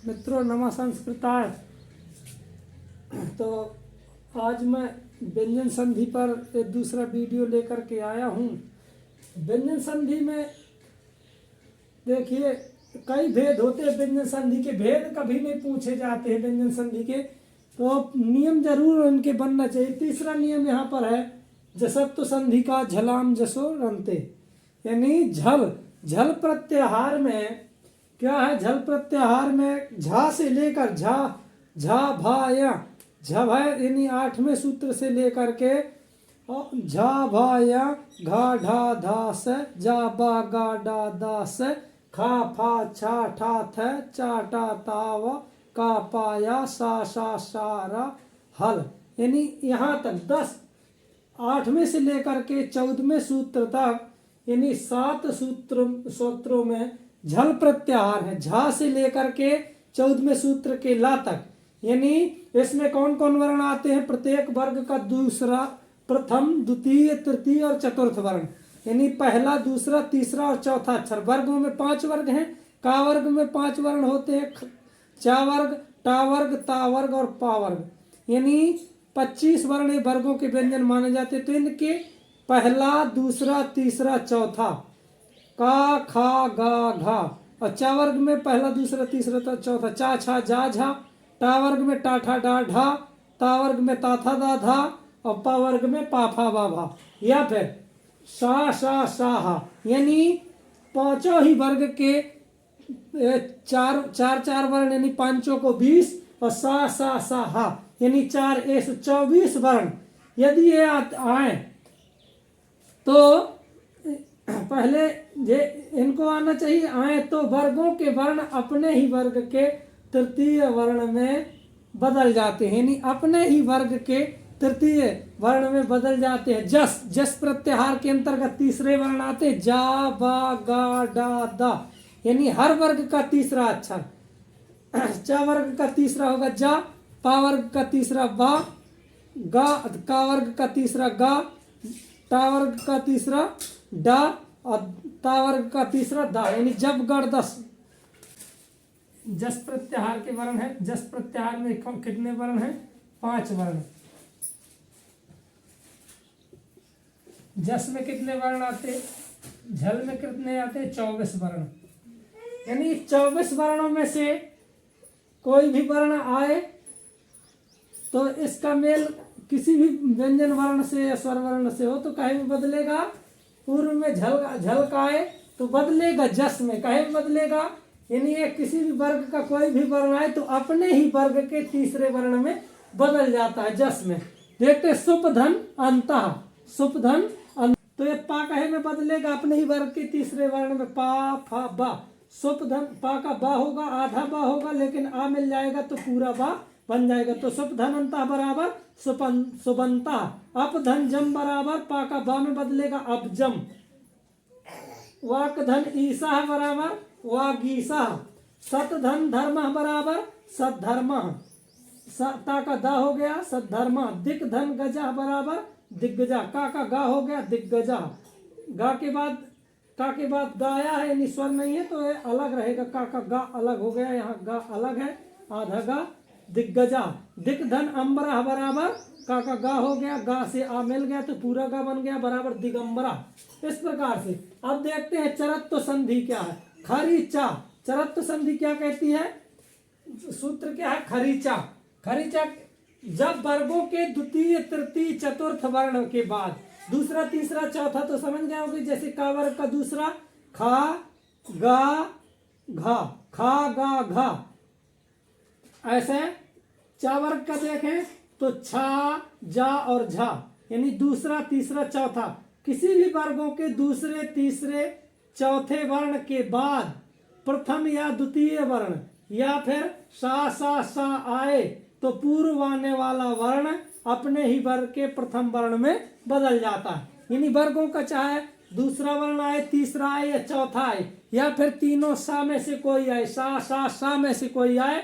मित्रों नमः संस्कृताय। तो आज मैं व्यंजन संधि पर एक दूसरा वीडियो लेकर के आया हूँ। व्यंजन संधि में देखिए कई भेद होते हैं। व्यंजन संधि के भेद कभी नहीं पूछे जाते हैं। व्यंजन संधि के तो नियम जरूर उनके बनना चाहिए। तीसरा नियम यहाँ पर है जसत्व संधि का झलाम जसो रंते, यानी झल झल प्रत्याहार में क्या है। झल प्रत्याहार में झा से लेकर झा झा भा या झ है, यानी 8वें सूत्र से लेकर के झा भा या घा ढा धा से जा बा गा डा दा से खा फा छा ठा थ चा टा ताव का पाया सा सा सारा हल, यानी यहाँ तक 8वें से लेकर के 14वें सूत्र तक, यानी 7 सूत्रों में झल प्रत्याहार है। झा से लेकर के 14वें सूत्र के ला तक, यानी इसमें कौन कौन वर्ण आते हैं। प्रत्येक वर्ग का दूसरा, प्रथम, द्वितीय, तृतीय और चतुर्थ वर्ण, यानी पहला, दूसरा, तीसरा और चौथा अक्षर। वर्गों में 5 वर्ग हैं। का वर्ग में 5 वर्ण होते हैं। चा वर्ग, टा वर्ग, ता वर्ग और पा वर्ग, यानी 25 वर्ण वर्गों के व्यंजन माने जाते हैं। तो इनके पहला, दूसरा, तीसरा, चौथा, का खा गा घा, और चा वर्ग में पहला, दूसरा, तीसरा, चौथा, चा छा जा झा, टा वर्ग में टा ठा डा ढा, ता वर्ग में ता था दा धा, और पा वर्ग में पा फा बा भा, या फिर सा सा सा हा, यानी पांचों ही वर्ग के चार वर्ण, यानी पांचों को 20, और सा सा सा हा, यानी 4 24 वर्ण यदि ये आए तो पहले ये इनको आना चाहिए। आए तो वर्गों के वर्ण अपने ही वर्ग के तृतीय वर्ण में बदल जाते हैं, यानी अपने ही वर्ग के तृतीय वर्ण में बदल जाते हैं। जस जस प्रत्याहार के अंतर्गत तीसरे वर्ण आते हैं। जा बा गा डा दा, यानी हर वर्ग का तीसरा अक्षर। चा वर्ग का तीसरा होगा जा, पा वर्ग का तीसरा बा, गा का वर्ग का तीसरा गा, टा वर्ग का तीसरा डा और ता वर्ग का तीसरा दा, यानी जब गढ़ 10 जस प्रत्याहार के वर्ण है। जस प्रत्याहार में कितने वर्ण हैं? 5 वर्ण। जस में कितने वर्ण आते? झल में कितने आते? 24 वर्ण। यानी 24 वर्णों में से कोई भी वर्ण आए तो इसका मेल किसी भी व्यंजन वर्ण से या स्वर वर्ण से हो तो कहे में बदलेगा। पूर्व में झल का आए तो बदलेगा जस में, कहे में बदलेगा। यानी एक किसी भी वर्ग का कोई भी वर्ण आए तो अपने ही वर्ग के तीसरे वर्ण में बदल जाता है जस में। देखते सुपधन अंतः, सुपधन तो ये पा कहे में बदलेगा अपने ही वर्ग के तीसरे वर्ण में। पा फा बा, सुपधन पा का बा होगा, आधा बा होगा, लेकिन आ मिल जाएगा तो पूरा बा बन जाएगा। तो सुपधन अंतः बराबर सुबंता। अपधन जम बराबर पा का बा में बदलेगा अपजम। वाकधन ईसा बराबर वागीसा। सतधन धर्म बराबर सद्धर्म। ता का दा हो गया सद्धर्म। दिग्धन गजा बराबर दिग्गजा। का गा हो गया दिग्गजा। गा के बाद का के बाद गाया है, यानी स्वर नहीं है तो ये अलग रहेगा। का गा अलग हो गया, यहाँ गा अलग है, आधा गा दिग्गजा। दिग्धन अम्बरा बराबर का गा हो गया, गा से आ मिल गया तो पूरा गा बन गया बराबर दिगंबरा। इस प्रकार से अब देखते हैं चरत्व संधि क्या है। खरीचा, चरत्व संधि क्या कहती है? सूत्र क्या है? खरीचा। खरीचा जब वर्गों के द्वितीय, तृतीय, चतुर्थ वर्ण के बाद दूसरा, तीसरा, चौथा तो समझ गए होंगे। जैसे का वर्ग का दूसरा खा गा घा, खा गा घा। ऐसे चा वर्ग का देखें तो छा जा और झा, यानी दूसरा, तीसरा, चौथा किसी भी वर्गों के दूसरे, तीसरे, चौथे वर्ण के बाद प्रथम या द्वितीय वर्ण या फिर सा सा सा आए तो पूर्व आने वाला वर्ण अपने ही वर्ग के प्रथम वर्ण में बदल जाता है। यानी वर्गों का चाहे दूसरा वर्ण आए, तीसरा आए या चौथा आए, या फिर तीनों सा में से कोई आए, सा में से कोई आए,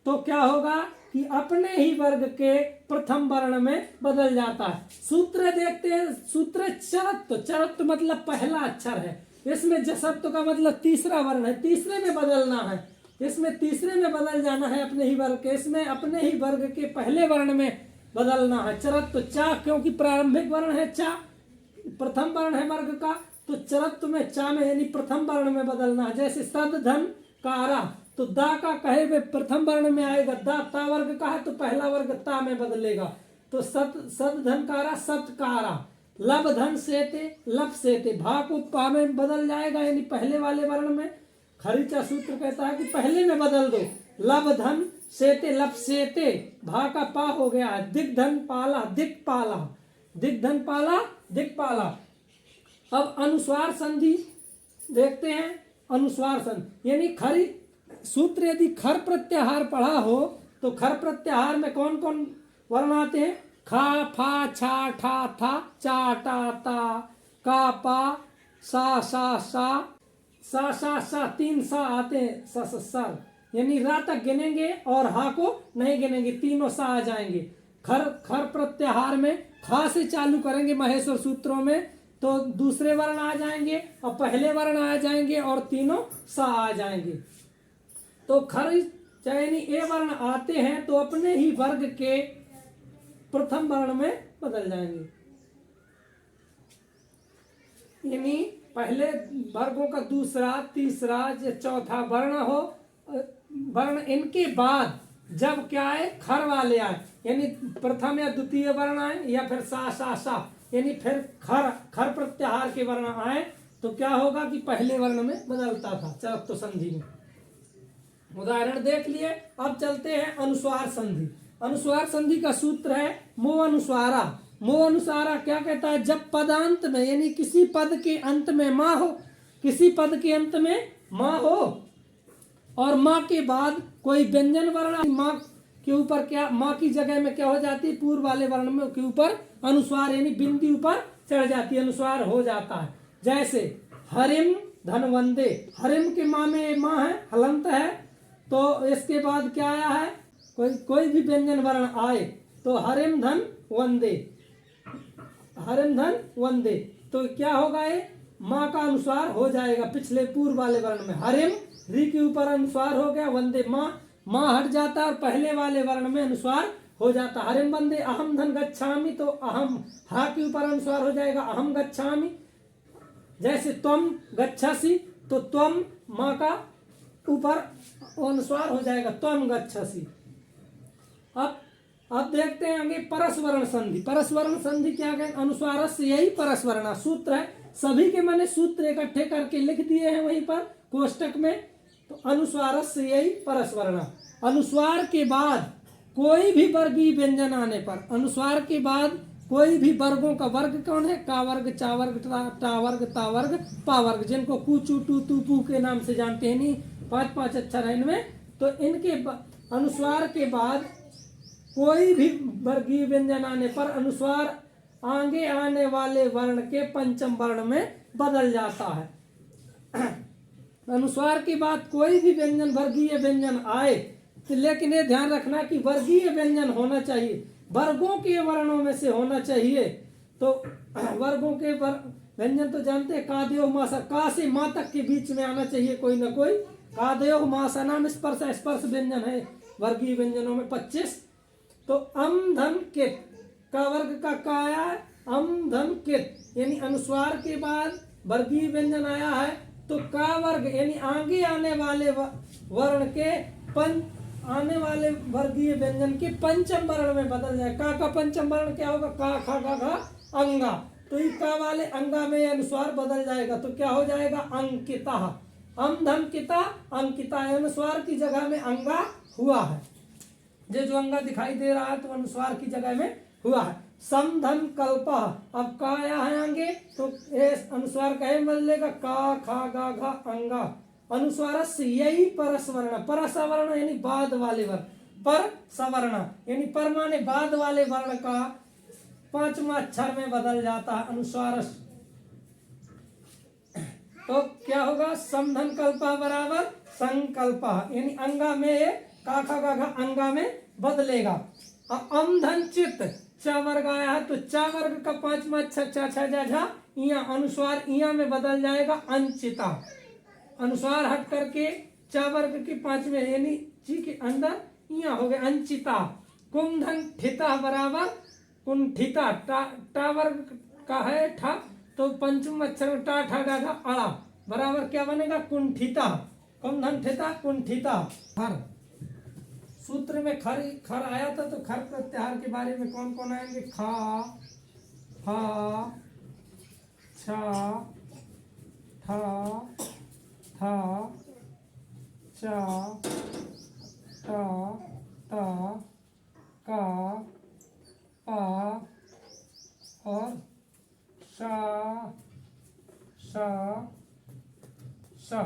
तो क्या होगा कि अपने ही वर्ग के प्रथम वर्ण में बदल जाता है। सूत्र देखते हैं। सूत्र चरत्व, चरत्व मतलब पहला अक्षर है। इसमें जसत्व का मतलब तीसरा वर्ण है, तीसरे में बदलना है। इसमें तीसरे में बदल जाना है अपने ही वर्ग के, इसमें अपने ही वर्ग के पहले वर्ण में बदलना है। चरत तो चा, क्योंकि प्रारंभिक वर्ण है चा, प्रथम वर्ण है वर्ग का, तो चरत्व में चा में यानी प्रथम वर्ण में बदलना है। जैसे सद धन कारा, तो दा का कहे वे प्रथम वर्ण में आएगा, दा ता वर्ग का है तो पहला वर्ग ता में बदलेगा, तो सद धन कारा सत्कारा। लब धन सेते लब सेते, भा को पा में बदल जाएगा यानी पहले वाले वर्ण में। खरीचा सूत्र कहता है कि पहले में बदल दो, लब धन सेते लब सेते, भा का पा हो गया है। दिग्धन पाला दिक्पाला, दिग्धन पाला दिक्पाला। अब अनुस्वार संधि देखते हैं। अनुस्वार संधि यानी खरी सूत्र, यदि खर प्रत्याहार पढ़ा हो तो खर प्रत्याहार में कौन कौन वर्ण आते हैं? खा फा छा ठा था चा टा ता का पा सा सा सा सा सा सा, तीन सा आते हैं सा सा सर, यानी रा तक गिनेंगे और हा को नहीं गिनेंगे, तीनों सा आ जाएंगे। खर प्रत्याहार में खा से चालू करेंगे महेश्वर सूत्रों में तो दूसरे वर्ण आ जाएंगे और पहले वर्ण आ जाएंगे और तीनों सा आ जाएंगे। तो खर यानी ए वर्ण आते हैं तो अपने ही वर्ग के प्रथम वर्ण में बदल जाएंगे, यानी पहले वर्गों का दूसरा तीसरा या चौथा वर्ण हो, वर्ण इनके बाद जब क्या आए? खर वाले आए, यानी प्रथम या द्वितीय वर्ण आए या फिर सा सा सा, यानी फिर खर प्रत्याहार के वर्ण आए तो क्या होगा कि पहले वर्ण में बदलता था चरत्व संधि में। उदाहरण देख लिए। अब चलते हैं अनुस्वार संधि। अनुस्वार संधि का सूत्र है मो अनुस्वारा। मो अनुस्वारा क्या कहता है? जब पदांत में यानी किसी पद के अंत में माँ हो, किसी पद के अंत में माँ हो और माँ के बाद कोई व्यंजन वर्ण, माँ के ऊपर क्या, माँ की जगह में क्या हो जाती है? पूर्व वाले वर्ण में के ऊपर अनुस्वार यानी बिंदी ऊपर चढ़ जाती है, अनुस्वार हो जाता है। जैसे हरिम धनवंदे, हरिम के माँ में माँ है, हलंत है, तो इसके बाद क्या आया है? कोई भी व्यंजन वर्ण आए तो हरिम धन वंदे, हरिम धन वंदे, तो क्या होगा? ये माँ का अनुस्वार हो जाएगा पिछले पूर्व वाले वर्ण में। हरिम री के ऊपर अनुस्वार हो गया, वंदे माँ हट जाता है और पहले वाले वर्ण में अनुस्वार हो जाता। हरिम वंदे अहम धन गच्छामि, तो अहम हा के ऊपर अनुस्वार हो जाएगा अहम गच्छामि। जैसे त्वम गच्छसि, तो त्वम माँ का ऊपर अनुस्वार हो जाएगा त्वम गच्छसि। अब देखते हैं आगे परस्वरण संधि। परस्वरण संधि क्या है? अनुस्वार से यही परस्वरण सूत्र है, सभी के मैंने सूत्र इकट्ठे करके लिख दिए हैं वहीं पर कोष्टक में। तो अनुस्वार से यही परस्वरण, अनुस्वार के बाद कोई भी वर्गीय व्यंजन आने पर, अनुस्वार के बाद कोई भी वर्गों का वर्ग कौन है? का वर्ग, चा वर्ग, टा वर्ग, ता वर्ग, पा वर्ग, जिनको कु चू टू तू पू के नाम से जानते हैं, नहीं 5 अक्षर है इनमें। तो इनके अनुस्वार के बाद कोई भी वर्गीय व्यंजन आने पर अनुस्वार आगे आने वाले वर्ण के पंचम वर्ण में बदल जाता है। अनुस्वार के बाद कोई भी व्यंजन वर्गीय व्यंजन आए तो लेकिन ये ध्यान रखना कि वर्गीय व्यंजन होना चाहिए, वर्गों के वर्णों में से होना चाहिए। तो वर्गों के व्यंजन तो जानते हैं, कादयो मासा, का से माँ तक के बीच में आना चाहिए कोई ना कोई। कादयो मासा नाम स्पर्श, स्पर्श व्यंजन है वर्गीय व्यंजनों में 25। तो अम धन कित, का वर्ग का काया है अम धन कित, यानी अनुस्वार के बाद वर्गीय व्यंजन आया है तो का वर्ग यानी आगे आने वाले वर्ण के आने वाले वर्गीय व्यंजन के पंचम वर्ण में बदल जाए। का पंचम वर्ण क्या होगा? का खा गा घा अंगा, तो ये का वाले अंगा में अनुस्वार बदल जाएगा तो क्या हो जाएगा? अंकिता। अम धन किता अंकिता, अनुस्वार की जगह में अंगा हुआ है, जो अंगा दिखाई दे रहा है तो अनुस्वार की जगह में हुआ है। समधन कल्पा, अब का आया है आगे तो अनुस्वार कहे बदलेगा का खा गा घा अंगा। अनुस्वार से यही परस्वर्ण, परसवर्ण यानी बाद वाले वर्ण, पर सवर्ण यानी पर माने बाद वाले वर्ण का 5वां अक्षर में बदल जाता है अनुस्वार। तो क्या होगा? समधन कल्पा बराबर संकल्पा, यानी अंगा में का खा गा घा अंगा में बदलेगा। अम धन चित्त, चा वर्ग आया है तो चा वर्ग का 5वां अक्षर चा छा जा झा, इया अनुस्वार इया में बदल जाएगा अंचिता। अनुस्वार हट करके च वर्ग के 5वें यानी ची के अंदर यहाँ हो गया अंचिता। कुंधन ठिता बराबर कुंठिता। टा वर्ग का है ठा, तो पंचम अक्षर टा ठा डा ढा अड़ा बराबर क्या बनेगा कुंठिता। कुंधन ठिता कुंठिता। खर सूत्र में खर आया था, तो खर प्रत्याहार के बारे में कौन कौन आएंगे? खा, फा, छा, ठा, था, चा, टा, ता, का, पा और सा,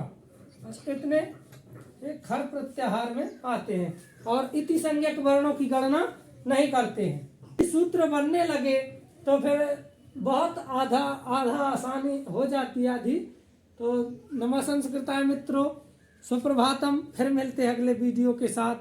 बस इतने एक खर प्रत्याहार में आते हैं और इति संज्ञक वर्णों की गणना नहीं करते हैं। सूत्र बनने लगे तो फिर बहुत आधा आसानी हो जाती है आधी। तो नमः संस्कृताय मित्रों, सुप्रभातम। फिर मिलते हैं अगले वीडियो के साथ।